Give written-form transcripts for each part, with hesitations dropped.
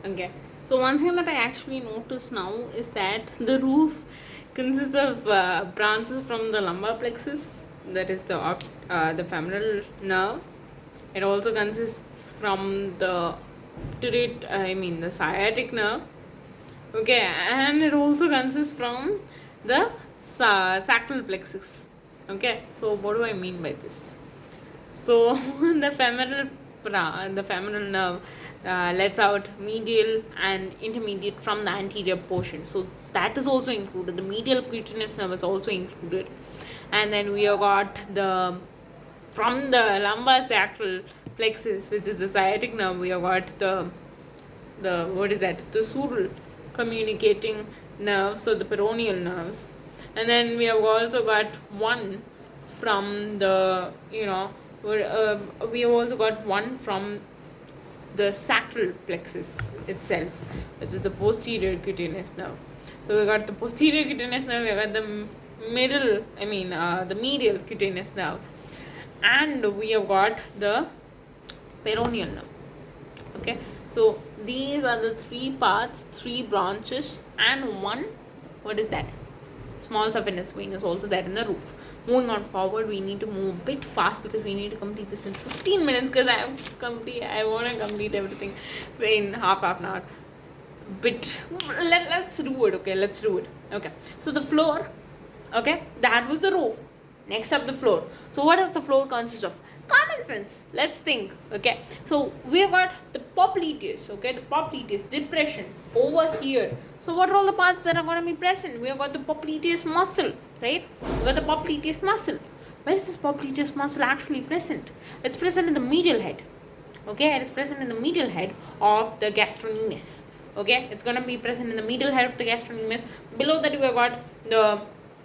Okay. So one thing that I actually notice now is that the roof consists of branches from the lumbar plexus, that is the femoral nerve. It also consists from the the sciatic nerve. Okay, and it also consists from the sacral plexus. Okay, so what do I mean by this? So the femoral nerve lets out medial and intermediate from the anterior portion. So that is also included. The medial cutaneous nerve is also included, and then we have got the from the lumbar sacral plexus, which is the sciatic nerve. We have got the what is that? The sural communicating nerves, so the peroneal nerves, and then we have also got one from the we have also got one from the sacral plexus itself, which is the posterior cutaneous nerve. So we got the posterior cutaneous nerve, we got the the medial cutaneous nerve, and we have got the peroneal nerve. Okay, so these are the three parts, three branches, and one, what is that? Small saphenous vein is also there in the roof. Moving on forward, we need to move a bit fast because we need to complete this in 15 minutes because I want to complete everything in half an hour. But let's do it. Okay, let's do it. Okay, so the floor, okay, that was the roof. Next up, the floor. So what does the floor consist of? Common sense. Let's think. Okay, so we have got the popliteus. Okay, the popliteus depression over here. So what are all the parts that are going to be present? We have got the popliteus muscle, right? We got the popliteus muscle. Where is this popliteus muscle actually present? It's present in the medial head. Okay, it is present in the medial head of the gastrocnemius. Okay, it's going to be present in the medial head of the gastrocnemius. Below that, you have got the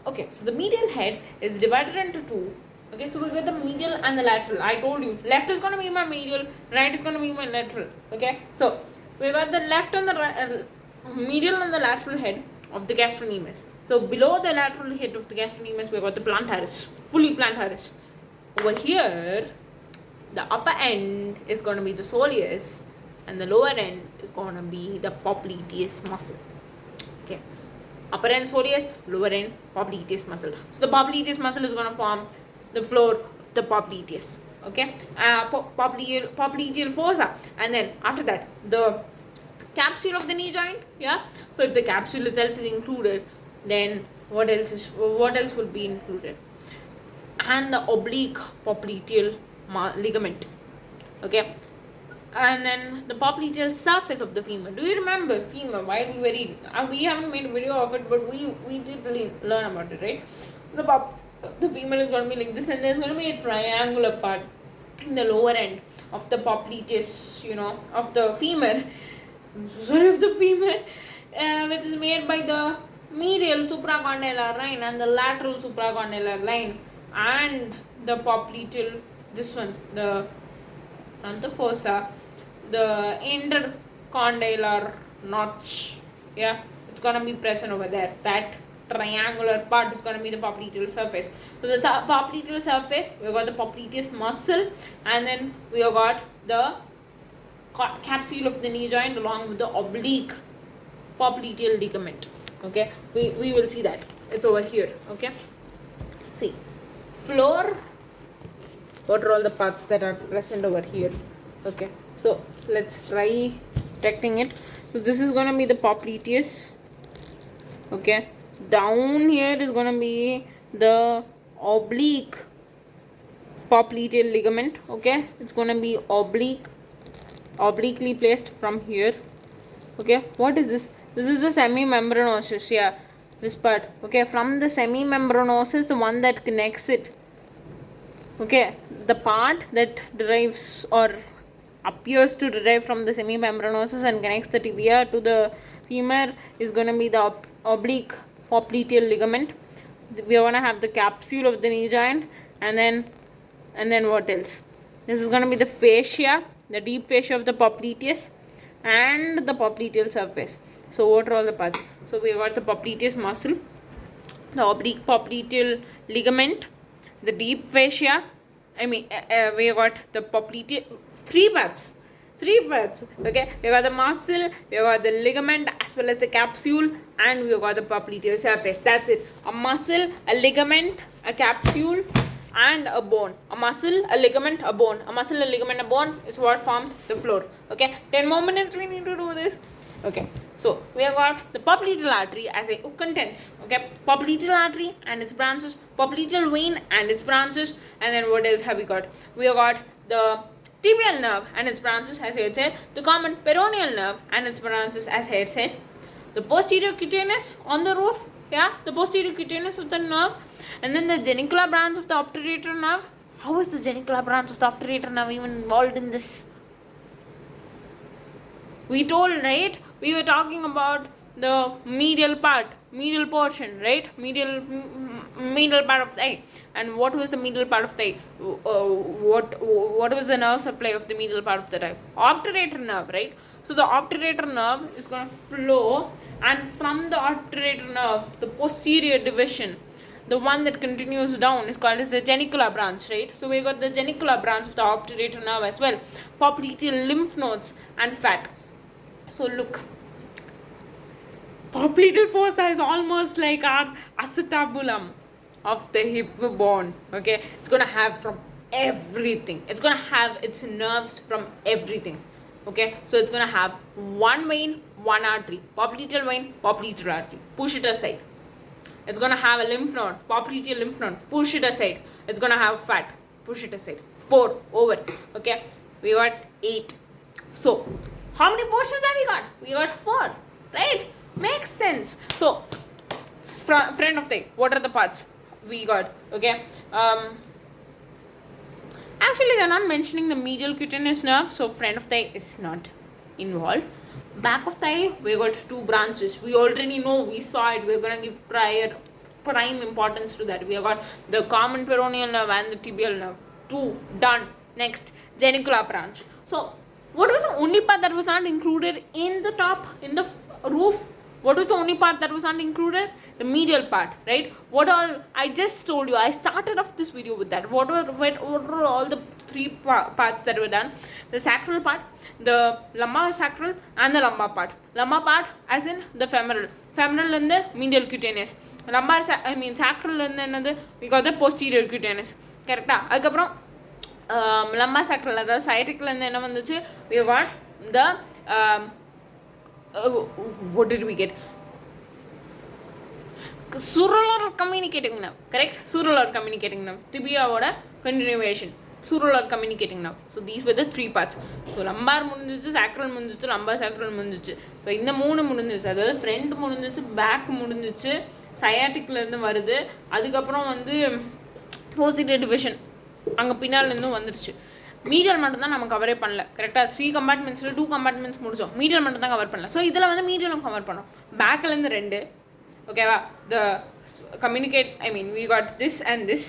okay, so the medial head is divided into two. Okay, so we got the medial and the lateral. I told you, left is going to be my medial, right is going to be my lateral. Okay, so we got the left and the medial and the lateral head of the gastrocnemius. So below the lateral head of the gastrocnemius, we got the plantaris, fully plantaris. Over here, the upper end is going to be the soleus, and the lower end is going to be the popliteus muscle. Okay, upper end soleus, lower end popliteus muscle. So the popliteus muscle is going to form the floor of the popliteus. Okay, popliteal fossa, and then after that the capsule of the knee joint. Yeah, so if the capsule itself is included, then what else will be included? And the oblique popliteal ligament. Okay, and then the popliteal surface of the femur. Do you remember femur? While we were reading, we haven't made a video of it, but we did learn about it, right? The femur is going to be like this, and there's going to be a triangular part in the lower end of the popliteus, of the femur. Of the femur, which is made by the medial supracondylar line and the lateral supracondylar line, and the popliteal, this one, not the fossa, the intercondylar notch. Yeah, it's gonna be present over there. That triangular part is going to be the popliteal surface. So the popliteal surface, we got the popliteus muscle, and then we have got the capsule of the knee joint along with the oblique popliteal ligament. Okay, we will see that. It's over here. Okay, see, floor, what are all the parts that are present over here? Okay, so let's try detecting it. So this is going to be the popliteus. Okay, down here is going to be the oblique popliteal ligament. Okay, it's going to be obliquely placed from here. Okay, what is this? This is the semimembranosus. Yeah, this part. Okay, from the semimembranosus, the one that connects it. Okay, the part that derives or appears to derive from the semimembranosus and connects the tibia to the femur is going to be the oblique popliteal ligament. We are going to have the capsule of the knee joint, and then what else? This is going to be the fascia, the deep fascia of the popliteus, and the popliteal surface. So what are all the parts? So we got the popliteus muscle, the oblique popliteal ligament, the deep fascia. We got the popliteal, three parts. Three parts. Okay, we got the muscle, we got the ligament, as well as the capsule, and we got the popliteal surface. That's it. A muscle, a ligament, a capsule, and a bone. A muscle, a ligament, a bone. A muscle, a ligament, a bone is what forms the floor. Okay, 10 more minutes we need to do this. Okay, so we have got the popliteal artery as a contents. Okay, popliteal artery and its branches, popliteal vein and its branches, and then what else have we got? We have got the tibial nerve and its branches, as I had said, the common peroneal nerve and its branches, as I had said, the posterior cutaneous on the roof, yeah, the posterior cutaneous of the nerve, and then the genicular branch of the obturator nerve. How is the genicular branch of the obturator nerve even involved in this? We told, right? We were talking about the medial part, medial portion, right? Medial part of the eye. And what was the medial part of the eye? What was the nerve supply of the medial part of the eye? Obturator nerve, right? So the obturator nerve is going to flow, and from the obturator nerve, the posterior division, the one that continues down, is called as the genicular branch, right? So we got the genicular branch of the obturator nerve as well, popliteal lymph nodes and fat. So look, popliteal fossa is almost like our acetabulum of the hip bone. Okay, it's gonna have from everything. It's gonna have its nerves from everything. Okay, so it's gonna have one vein, one artery, popliteal vein, popliteal artery. Push it aside. It's gonna have a lymph node, popliteal lymph node. Push it aside. It's gonna have fat. Push it aside. 4 over. Okay, we got 8. So how many portions have we got? We got 4, right? Makes sense. So, front of the eye, what are the parts we got? Okay. Actually, they're not mentioning the medial cutaneous nerve, so front of the eye is not involved. Back of the eye, we got 2 branches. We already know, we saw it. We're gonna give prime importance to that. We have got the common peroneal nerve and the tibial nerve. 2 done. Next, genicular branch. So, what was the only part that was not included in the top, in the roof? What was the only part that was not included? The medial part, right? What all, I just told you, I started off this video with that. What were all the 3 parts that were done? The sacral part, the lumbar sacral, and the lumbar part. Lumbar part as in the femoral. Femoral and the medial cutaneous. Lumbar, sacral and then we got the posterior cutaneous. Correct? Adukaprom lumbar sacral, அதாவது sciatic என்ன வந்துச்சு? We got the what did we get? Sural communicating nerve, correct? Sural communicating nerve. Tibia oda continuation. Sural communicating nerve. So these were the 3 parts. So lumbar முடிஞ்சிச்சு, sacral முடிஞ்சிச்சு, lumbar sacral முடிஞ்சிச்சு. So இந்த 3 முடிஞ்சிச்சு. அதாவது front முடிஞ்சிச்சு, back முடிஞ்சிச்சு, sciaticல இருந்து வருது. அதுக்கு அப்புறம் வந்து posterior division அங்கே பின்னாலேருந்தும் வந்துருச்சு. மீடியல் மட்டும் தான் நம்ம கவரே பண்ணல. கரெக்டாக 3 கம்பார்ட்மெண்ட்ஸில் 2 கம்பார்ட்மெண்ட்ஸ் முடிச்சோம். மீடியல் மட்டும் தான் கவர் பண்ணல. ஸோ இதில் வந்து மீடியலும் கவர் பண்ணோம். பேக்கிலேருந்து 2, ஓகேவா? த communicate, we got this and this,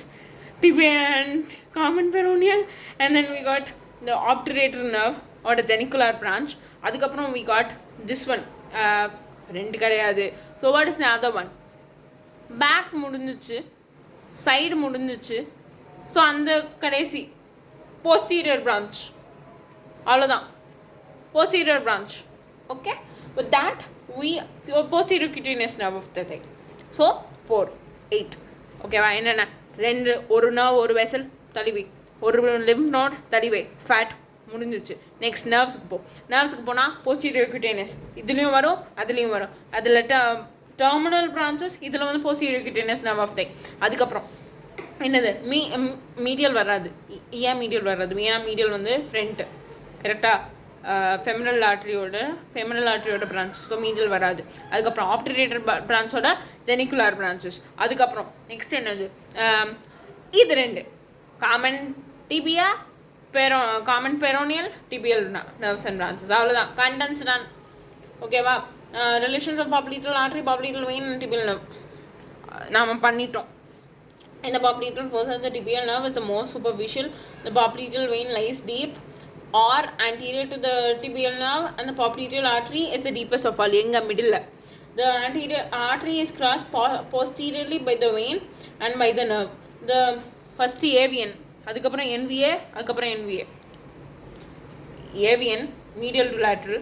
tibia and common peroneal, and then we got the obturator nerve or the genicular branch. அதுக்கப்புறம் we got this one, 2 கிடையாது. So what is the other one? Back முடிஞ்சிச்சு, side முடிஞ்சிச்சு. So அந்த கடைசி posterior branch, அவ்வளோதான், posterior branch. Okay, with that we posterior cutaneous nerve of the thing. So 4, 8. ஓகேவா? என்னென்ன? 2, ஒரு nerve, ஒரு vessel, தலிவை, ஒரு lymph node, தலிவை, fat முடிஞ்சிச்சு. நெக்ஸ்ட் நர்வ்ஸுக்கு போனால் posterior cutaneous, இதுலேயும் வரும் அதுலேயும் வரும். அதில் terminal branches, இதில் வந்து posterior cutaneous nerve of the. அதுக்கப்புறம் என்னது? மீடியல் வராது. ஏன் மீடியல் வராது? ஏன்னா மீடியல் வந்து ஃப்ரண்ட்டு, கரெக்டாக? ஃபெமரல் ஆர்ட்ரியோட பிரான்ச். ஸோ மீடியல் வராது. அதுக்கப்புறம் ஆப்டரேட்டர் பிரான்ச்சோட ஜெனிகுலார் பிரான்ச்சஸ். அதுக்கப்புறம் நெக்ஸ்ட் என்னது? இது 2 common tibia, common peroneal, tibial nerves and branches. அவ்வளோதான், கண்டென்ஸ் டன். ஓகேவா? Relations of popliteal artery, popliteal vein and tibial nerve நாம் பண்ணிட்டோம். In the popliteal fossa, the tibial nerve is the most superficial. The popliteal vein lies deep or anterior to the tibial nerve, and the popliteal artery is the deepest of all. Enga middle. The anterior artery is crossed posteriorly by the vein and by the nerve. The first AVN, அதுக்கப்புறம் NVA, அதுக்கப்புறம் NVA. AVN medial to lateral.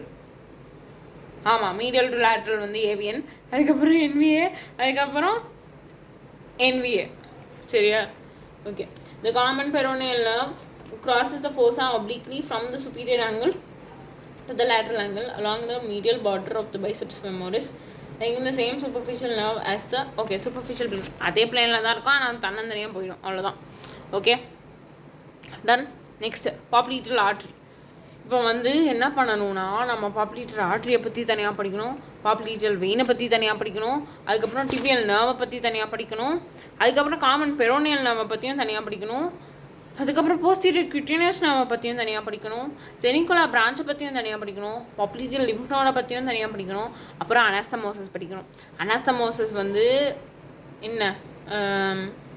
ஆமாம், medial to lateral வந்து AVN, அதுக்கப்புறம் NVA, அதுக்கப்புறம் NVA. சரியா? Okay. The common peroneal nerve crosses the fossa obliquely from the superior angle to the lateral angle along the medial border of the biceps femoris, taking the same superficial nerve as the superficial plane. அதே பிளேனில் தான் இருக்கும், ஆனால் தன்னந்தனியாக போயிடும், அவ்வளோதான். Okay, done. Next popliteal artery. இப்போ வந்து என்ன பண்ணணும்னா, நம்ம பாப்ளிட்டல் ஆர்ட்ரியை பற்றி தனியாக படிக்கணும், பாப்ளிட்டல் வெயினை பற்றி தனியாக படிக்கணும், அதுக்கப்புறம் டிபியல் நர்வை பற்றி தனியாக படிக்கணும், அதுக்கப்புறம் காமன் பெரோனியல் நர்வை பற்றியும் தனியாக படிக்கணும், அதுக்கப்புறம் போஸ்டீரியர் கியூட்டேனியஸ் நர்வை பற்றியும் தனியாக படிக்கணும், ஜெனிகுலர் பிரான்ச்சை பற்றியும் தனியாக படிக்கணும், பாப்ளிட்டல் லிம்ஃப் நோடை பற்றியும் தனியாக படிக்கணும், அப்புறம் அனாஸ்டமோசிஸ் படிக்கணும். அனாஸ்டமோசிஸ் வந்து என்ன,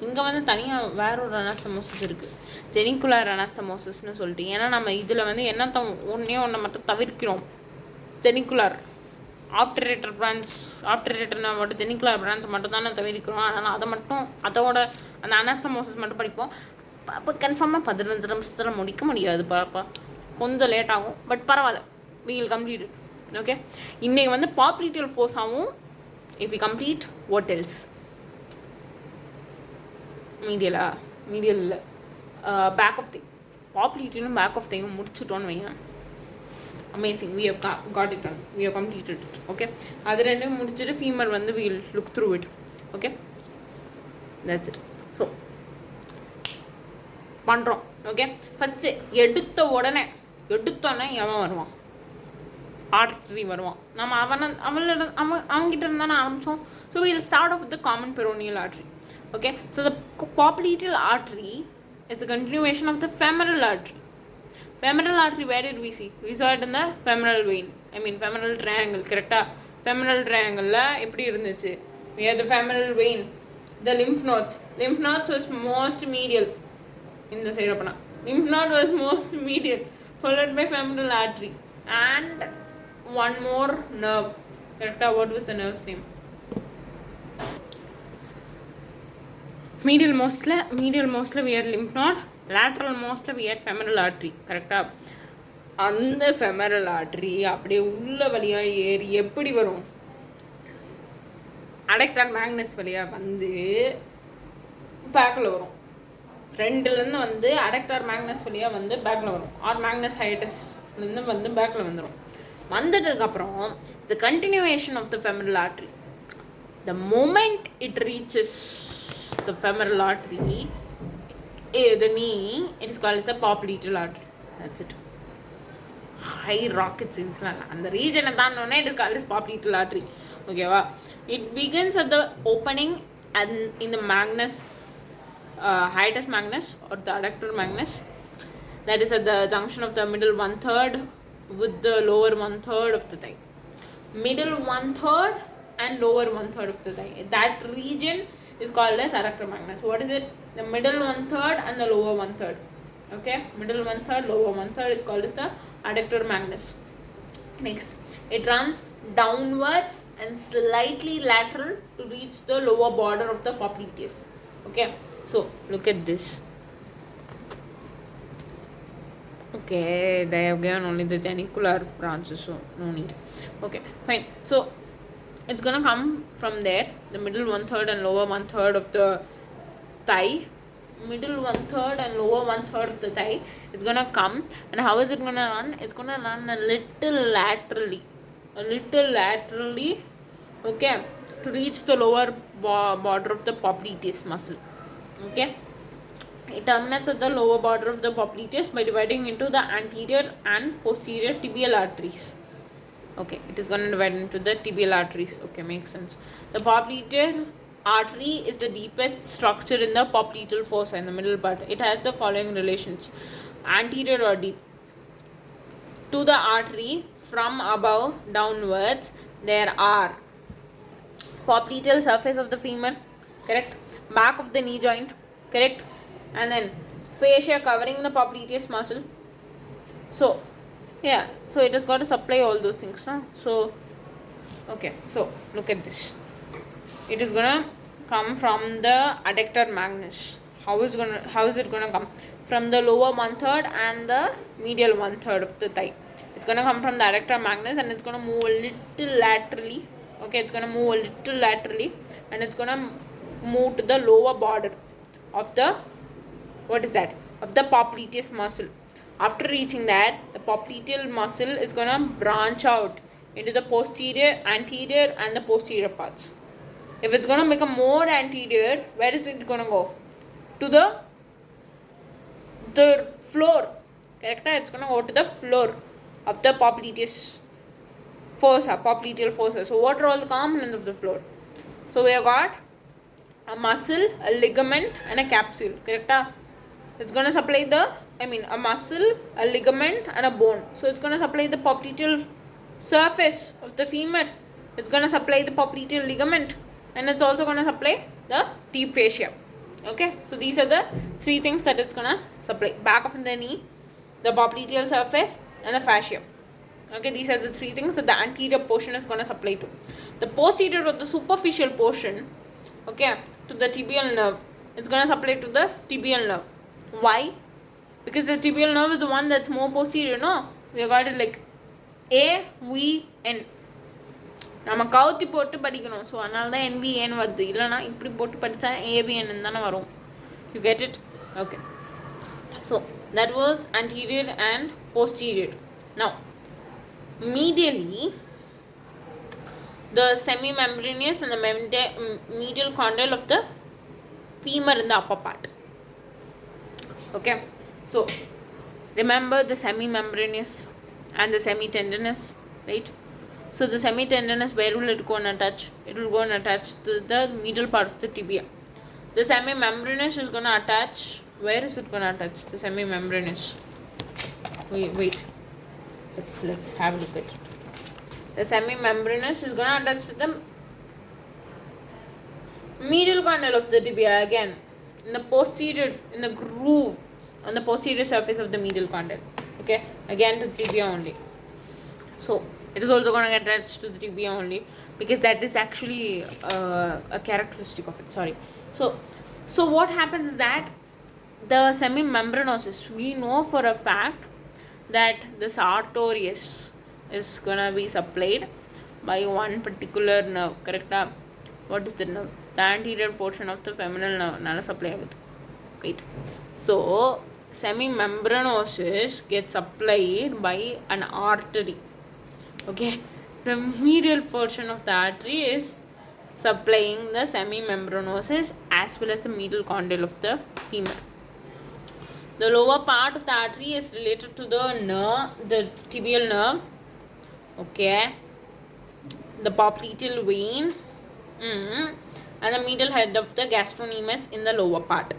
இங்கே வந்து தனியாக வேற ஒரு அனாஸ்டமோசிஸ் இருக்குது, ஜெனிகுலர் அனாஸ்டமோசிஸ்னு சொல்லிட்டு. ஏன்னா நம்ம இதில் வந்து என்ன ஒன்று மட்டும் தவிர்க்கிறோம், ஜெனிகுலர் ஆப்டரேட்டர் பிரான்ச், ஆப்டரேட்டர்னா மட்டும் ஜெனிகுலர் பிரான்ச் மட்டும் தான் தவிர்க்கிறோம். அதனால் அதை மட்டும், அதோட அந்த அனாஸ்டமோசிஸ் மட்டும் படிப்போம். அப்போ கன்ஃபார்மாக 15 நிமிஷத்தில் முடிக்க முடியாது பாப்பா, கொஞ்சம் லேட் ஆகும், பட் பரவாயில்ல, we will complete it. Okay, இன்றைக்கி வந்து பாப்ளிட்டியல் ஃபோஸாவும், if we complete what else, medial இல்லை, பேக் ஆஃப் திங், பாப்ளிட்டியலும் பேக் ஆஃப் திங்கும் முடிச்சுட்டோன்னு வைங்க, amazing, we have got it done, we have completed it. Okay, அது ரெண்டும் முடிச்சுட்டு ஃபீமர் வந்து we will look through it. Okay, that's it. So பண்ணுறோம். ஓகே, ஃபஸ்ட்டு எடுத்தோடனே எவன் வருவான், ஆர்ட்ரி வருவான். நம்ம அவன்கிட்ட இருந்தானே ஆரம்பித்தோம். So will start off with the common peroneal artery. Okay, so the popliteal artery is the continuation of the femoral artery. Femoral artery, where did we see? We saw it in the femoral vein, femoral triangle. கரெக்டாக, femoral triangle எப்படி இருந்துச்சு, we had the femoral vein, the lymph nodes was most medial. இந்த side அப்பனா lymph node was most medial, followed by femoral artery and one more nerve. Correct? What was the nerve's name? Medial mostly we had lymph node, lateral mostly we had femoral artery. Correct? அந்த femoral artery அப்படியே உள்ள வழியாக ஏறி எப்படி வரும், adductor magnus வழியாக வந்து பேக்கில் வரும். ஃப்ரெண்ட்லேருந்து வந்து அடக்டார் மேக்னஸ் வழியாக வந்து பேக்கில் வரும், ஆர் மேக்னஸ் ஹைட்டஸ்லேருந்து வந்து பேக்கில் வந்துடும். வந்துட்டதுக்கப்புறம் the continuation of the femoral artery. The moment it reaches the femoral artery, the knee, it is called as the popliteal artery. That's it. High rocket science. அந்த ரீஜனை தாண்டோன்னே it is called as popliteal artery. ஓகேவா? It begins at the opening and in the magnus, hiatus magnus or the adductor magnus, that is at the junction of the middle 1/3 with the lower 1/3 of the thigh. Middle 1/3 and lower 1/3 of the thigh, that region is called as adductor magnus. What is it? The middle 1/3 and the lower 1/3. Okay, middle 1/3, lower 1/3 is called as the adductor magnus. Next, it runs downwards and slightly lateral to reach the lower border of the popliteus. Okay, so look at this. Okay, they have given only the genicular branches, so no need. Okay, fine. So it's gonna come from there, the middle 1/3 and lower 1/3 of the thigh. Middle 1/3 and lower 1/3 of the thigh, it's gonna come. And how is it gonna run? It's gonna run a little laterally, okay, to reach the lower border of the popliteus muscle. Okay, it terminates at the lower border of the popliteus by dividing into the anterior and posterior tibial arteries. Okay, it is going to divide into the tibial arteries. Okay, makes sense. The popliteal artery is the deepest structure in the popliteal fossa, in the middle part. It has the following relations: anterior or deep to the artery from above downwards, there are popliteal surface of the femur, correct, back of the knee joint, correct, and then fascia covering the popliteus muscle. So yeah, so it has got to supply all those things, no? So okay, so look at this. It is gonna come from the adductor magnus. How is it gonna come? From the lower 1/3 and the medial 1/3 of the thigh. It's going to come from the adductor magnus and it's going to move a little laterally. Okay, it's going to move a little laterally and it's going to move to the lower border of the, what is that, of the popliteus muscle. After reaching that, the popliteal muscle is going to branch out into the posterior, anterior and the posterior parts. If it's going to become more anterior, where is it going to go? To the floor. Correct? It's going to go to the floor of the popliteus fossa, popliteal fossa. So what are all the components of the floor? So we have got a muscle, a ligament and a capsule. Correct? It's going to supply a muscle, a ligament and a bone. So it's going to supply the popliteal surface of the femur. It's going to supply the popliteal ligament and it's also going to supply the deep fascia. Okay, so these are the three things that it's going to supply. Back of the knee, the popliteal surface and the fascia. Okay, these are the three things that the anterior portion is going to supply to. The posterior or the superficial portion, okay, to the tibial nerve, it's going to supply to the tibial nerve. Why? Because the tibial nerve is the one that's more posterior, no? We have got it like AVN. நம்ம கவுத்தி போட்டு படிக்கணும். So அதனால தான் NVN வருது. இல்லைனா இப்படி போட்டு படித்தா AVN தானே வரும். You get it? Okay. So that was anterior and posterior. Now, medially, the semi-membranous and the medial condyle of the femur in the upper part. Okay. So remember the semi-membranous and the semi-tendinous, right? So the semi-tendinous, where will it go and attach? It will go and attach to the middle part of the tibia. The semi-membranous is going to attach. Where is it going to attach? The semi-membranous. Wait. Let's have a look at it. The semi-membranous is going to attach to the medial condyle of the tibia again. In the posterior, in the groove on the posterior surface of the medial condyle. Okay, again to the tibia only. So it is also going to get attached to the tibia only because that is actually a characteristic of it. Sorry. So what happens is that the semi-membranosus, we know for a fact that the sartorius is going to be supplied by one particular nerve. Correct? What is the nerve? The anterior portion of the femoral nerve. Nala supply agudu. Wait. So semi-membranosus gets supplied by an artery. Okay, the medial portion of the artery is supplying the semi-membranosus as well as the medial condyle of the femur. The lower part of the artery is related to the nerve, the tibial nerve. Okay, the popliteal vein, and the medial head of the gastrocnemius in the lower part.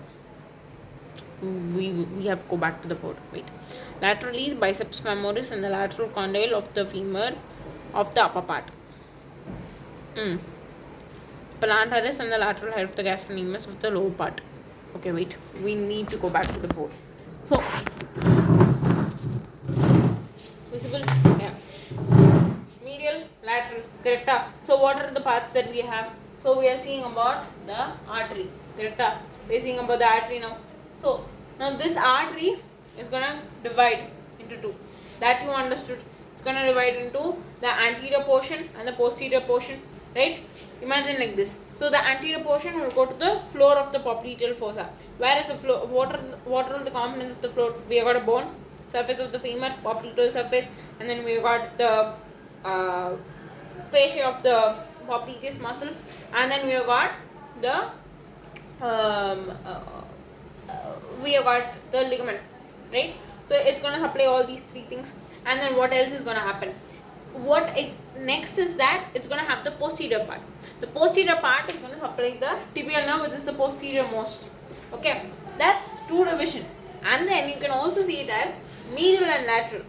We have to go back to the board. Wait. Laterally, the biceps femoris and the lateral condyle of the femur of the upper part. Plantaris and the lateral head of the gastrocnemius of the lower part. Okay, wait. We need to go back to the board. So, visible? Yeah. Medial, lateral. Correct? So, what are the parts that we have? So, we are seeing about the artery. Correct? We are seeing about the artery now. So, now this artery is going to divide into two. That you understood. It's going to divide into the anterior portion and the posterior portion. Right? Imagine like this. So, the anterior portion will go to the floor of the popliteal fossa. Where is the floor? What are the components of the floor? We have got a bone, surface of the femur, popliteal surface, and then we have got the fascia of the popliteus muscle, and then we have got the ligament, right? So it's going to supply all these three things, and then what else is going to happen? Next is that it's going to have the posterior part. The posterior part is going to supply the tibial nerve, which is the posterior most. Okay, that's two division, and then you can also see it as medial and lateral.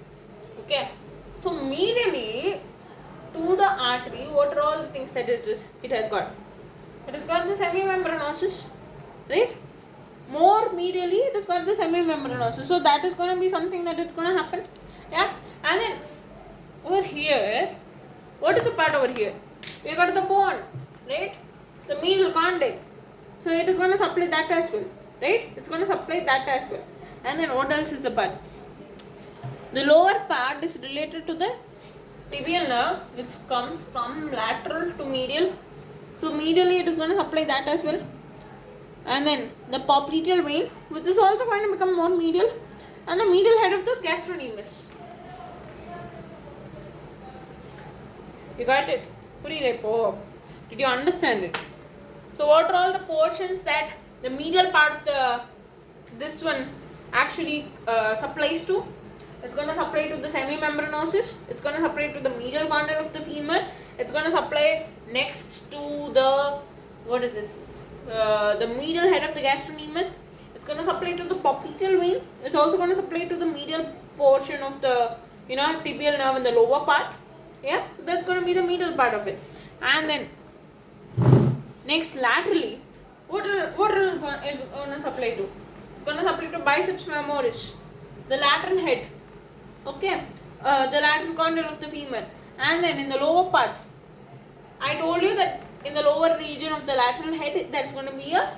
Okay, so medially to the artery, what are all the things that it has got? It has got the semi-membranosus, right? More medially, it has got the semi-membranosus. So that is going to be something that is going to happen. Yeah, and then over here, what is the part over here? We got the bone, right? The medial condyle. So it is going to supply that as well, right? It's going to supply that as well. And then what else is the part? The lower part is related to the tibial nerve, which comes from lateral to medial. So medially it is going to supply that as well. And then the popliteal vein, which is also going to become more medial, and the medial head of the gastrocnemius. You got it? Did you understand it? So what are all the portions that the medial part of this one actually supplies to? It's going to supply to the semimembranosus. It's going to supply to the medial condyle of the femur. It's going to supply next to the, what is this? The medial head of the gastrocnemius. It's going to supply to the popliteal vein. It's also going to supply to the medial portion of the tibial nerve in the lower part. Yeah, so that's going to be the medial part of it. And then next, laterally, what is it going to supply to? It's going to supply to biceps femoris, the lateral head. Okay, the lateral condyle of the femur. And then in the lower part, I told you that in the lower region of the lateral head, that's going to be a,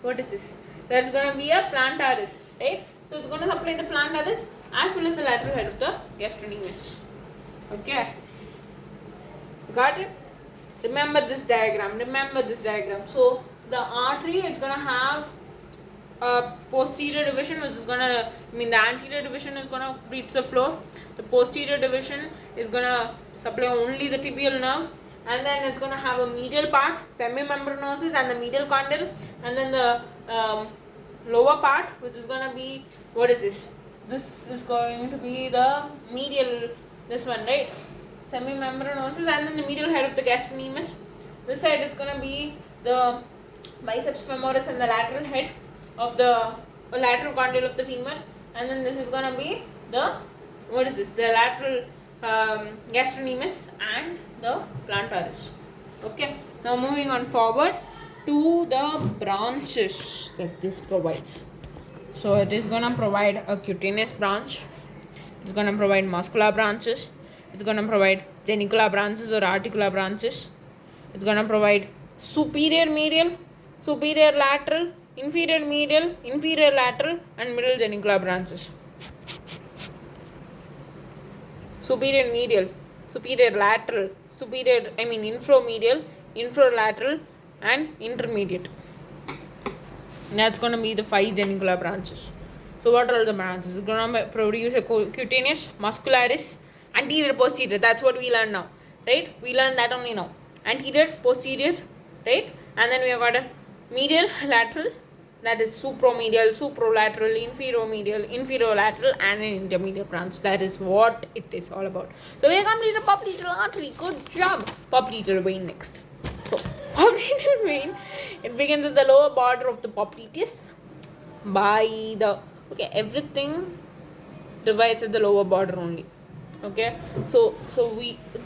what is this? That's going to be a plantaris, right? So it's going to supply the plantaris as well as the lateral head of the gastrocnemius. Okay, got it? Remember this diagram. So the artery is going to have a posterior division, which is going to, the anterior division is going to reach the floor. The posterior division is going to supply only the tibial nerve, and then it's going to have a medial part, semimembranosus and the medial condyle, and then the lower part, which is going to be, what is this? This is going to be the medial, this one, right? Semimembranosus, and then the medial head of the gastrocnemius. This side it's going to be the biceps femoris and the lateral head of the lateral condyle of the femur, and then this is going to be the, what is this? The lateral gastrocnemius and the plantaris. Okay, now moving on forward to the branches that this provides. So it is going to provide a cutaneous branch. It's going to provide muscular branches. It's going to provide genicular branches or articular branches. It's going to provide superior medial, superior lateral, inferior medial, inferior lateral, and middle genicular branches. Superior medial, superior lateral, infromedial, infralateral, and intermediate. That's going to be the 5 genicular branches. So what are all the branches? It's going to produce a cutaneous, muscularis, anterior, posterior. That's what we learn now, right? We learn that only now. Anterior, posterior, right? And then we have got a medial, lateral, that is supromedial, supralateral, inferior-medial, inferior-lateral, and an intermediate branch. That is what it is all about. So we have completed popliteal artery. Good job. Popliteal vein next. So popliteal vein, it begins at the lower border of the popliteus by the, okay, everything divides at the lower border only. Okay,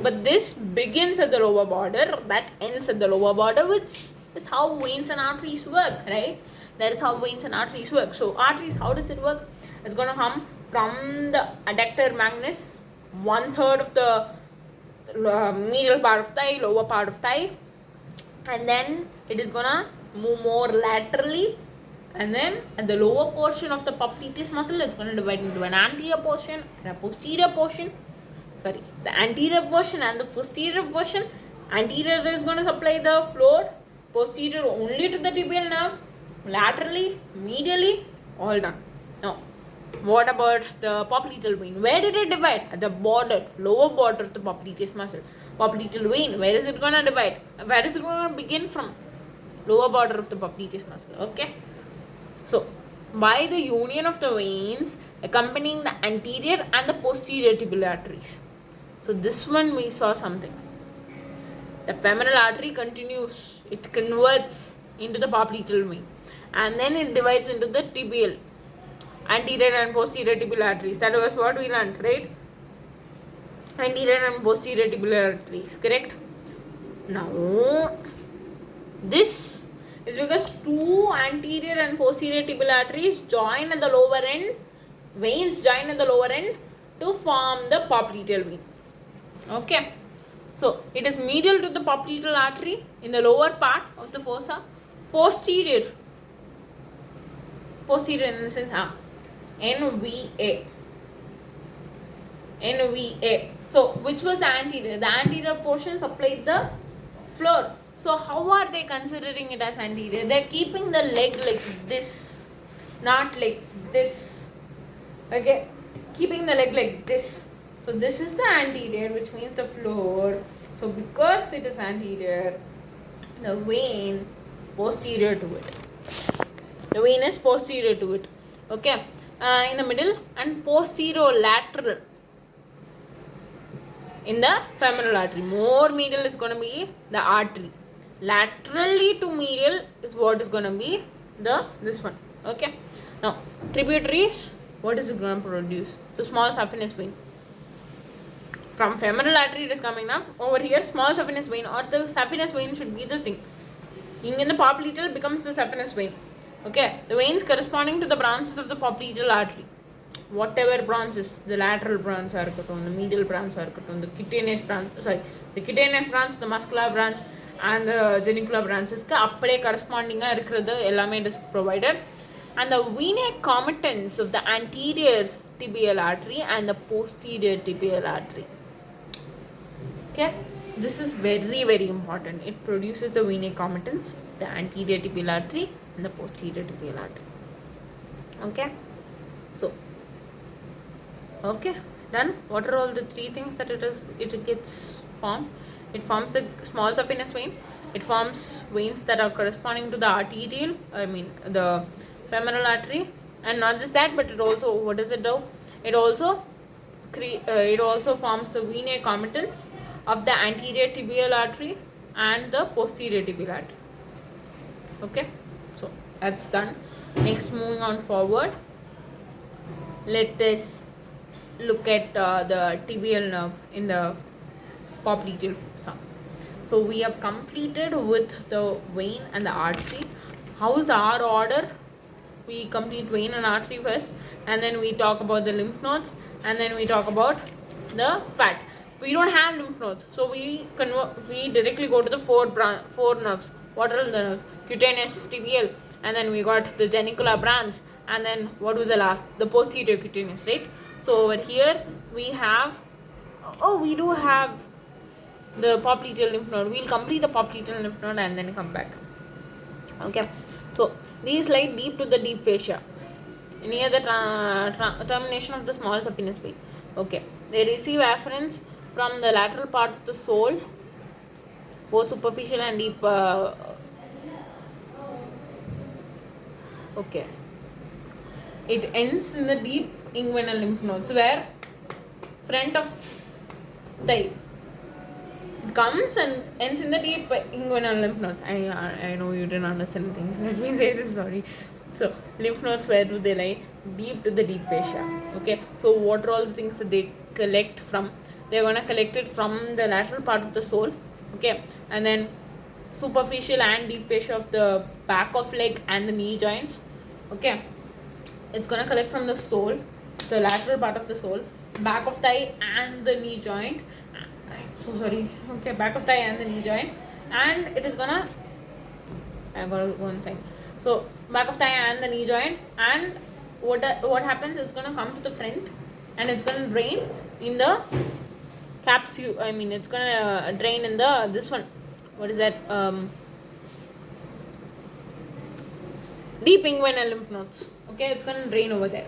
but this begins at the lower border, that ends at the lower border, which is how veins and arteries work, right? That is how veins and arteries work. So arteries, how does it work? It's going to come from the adductor magnus, 1/3 of the medial part of thigh, lower part of thigh, and then it is going to move more laterally, and then at the lower portion of the popliteus muscle, it's going to divide into an anterior portion and a posterior portion. Sorry, the anterior portion and the posterior portion. Anterior is going to supply the floor, posterior only to the tibial nerve, laterally, medially, all done. Now, what about the popliteal vein? Where did it divide? At the border, lower border of the popliteus muscle. Popliteal vein, where is it going to divide? Where is it going to begin from? Lower border of the popliteus muscle. Okay. So, by the union of the veins accompanying the anterior and the posterior tibial arteries. So, this one we saw something. The femoral artery continues. It converts into the popliteal vein. And then it divides into the tibial, anterior and posterior tibial arteries. That was what we learned, right? Anterior and posterior tibial arteries, correct? Now, this is because 2 anterior and posterior tibial arteries join at the lower end, veins join at the lower end to form the popliteal vein. Okay. So, it is medial to the popliteal artery in the lower part of the fossa, posterior in the sense NVA. NVA. So which was the anterior? The anterior portion supplied the floor. So how are they considering it as anterior? They're keeping the leg like this, not like this. Okay, keeping the leg like this. So this is the anterior, which means the floor. So because it is anterior, the vein is posterior to it. The vein is posterior to it. Okay, in the middle and posterolateral in the femoral artery. More medial is going to be the artery. Laterally to medial is what is going to be this one. Okay. Now tributaries, what is it going to produce? So small saphenous vein. From femoral artery it is coming now. Over here small saphenous vein, or the saphenous vein should be the thing. In the popliteal becomes the saphenous vein. Okay. The veins corresponding to the branches of the popliteal artery. Whatever branches, the lateral branch are the medial branch are the cutaneous branch, the muscular branch and the genicular branches corresponding is provided. And the venae commitans of the anterior tibial artery and the posterior tibial artery. Okay, this is very, very important. It produces the venae commitans, the anterior tibial artery and the posterior tibial artery. Okay, so okay, done. What are all the three things that it gets formed? It forms a small saphenous vein. It forms veins that are corresponding to the arterial, the femoral artery, and not just that, but it also, what does it do? It also forms the venae commitans of the anterior tibial artery and the posterior tibial artery. Okay, so that's done. Next, moving on forward, let us look at the tibial nerve in the popliteal fossa. So we have completed with the vein and the artery. How is our order? We complete vein and artery first, and then we talk about the lymph nodes, and then we talk about the fat. We don't have lymph nodes, so we directly go to the four nerves. What are the nerves? Cutaneous, tibial, and then we got the genicular branch, and then what was the last? The posterior cutaneous, right? So over here we have, we do have the popliteal lymph node. We'll complete the popliteal lymph node and then come back. Okay, so these lie deep to the deep fascia near the termination of the small saphenous vein. Okay, they receive afferents from the lateral part of the sole, both superficial and deep. Okay, it ends in the deep inguinal lymph nodes, where front of thigh it comes and ends in the deep inguinal lymph nodes. I know you didn't understand anything. Let me say this, sorry. So lymph nodes, where do they lie? Deep to the deep fascia. Okay, so what are all the things that they collect from? They're going to collect it from the lateral part of the sole. Okay, and then superficial and deep fascia of the back of leg and the knee joints. Okay, it's going to collect from the sole, the lateral part of the sole, back of thigh and the knee joint. So sorry. Okay, back of thigh and the knee joint, and it is gonna, I got one side. So back of thigh and the knee joint, and what happens? It's gonna come to the front, and it's gonna drain in the capsule. It's gonna drain in the this one. What is that? Deep inguinal lymph nodes. Okay, it's gonna drain over there.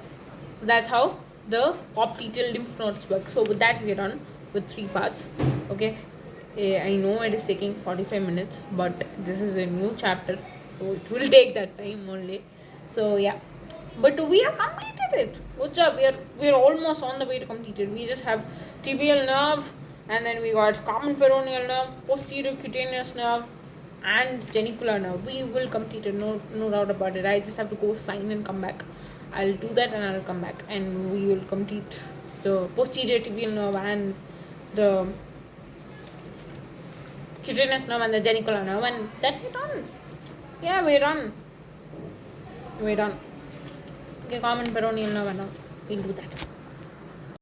So that's how the popliteal lymph nodes work. So with that, we are done with 3 parts. Okay, I know it is taking 45 minutes, but this is a new chapter, so it will take that time only. So yeah, but we have completed it. Good job. We are almost on the way to complete it. We just have tibial nerve, and then we got common peroneal nerve, posterior cutaneous nerve, and genicular nerve. We will complete it, no doubt about it. I just have to go sign and come back. I'll do that and I'll come back, and we will complete the posterior tibial nerve and the cutaneous nerve and the genicular nerve, and that we're done. Yeah, we're done. Okay, common peroneal nerve and all. We'll do that.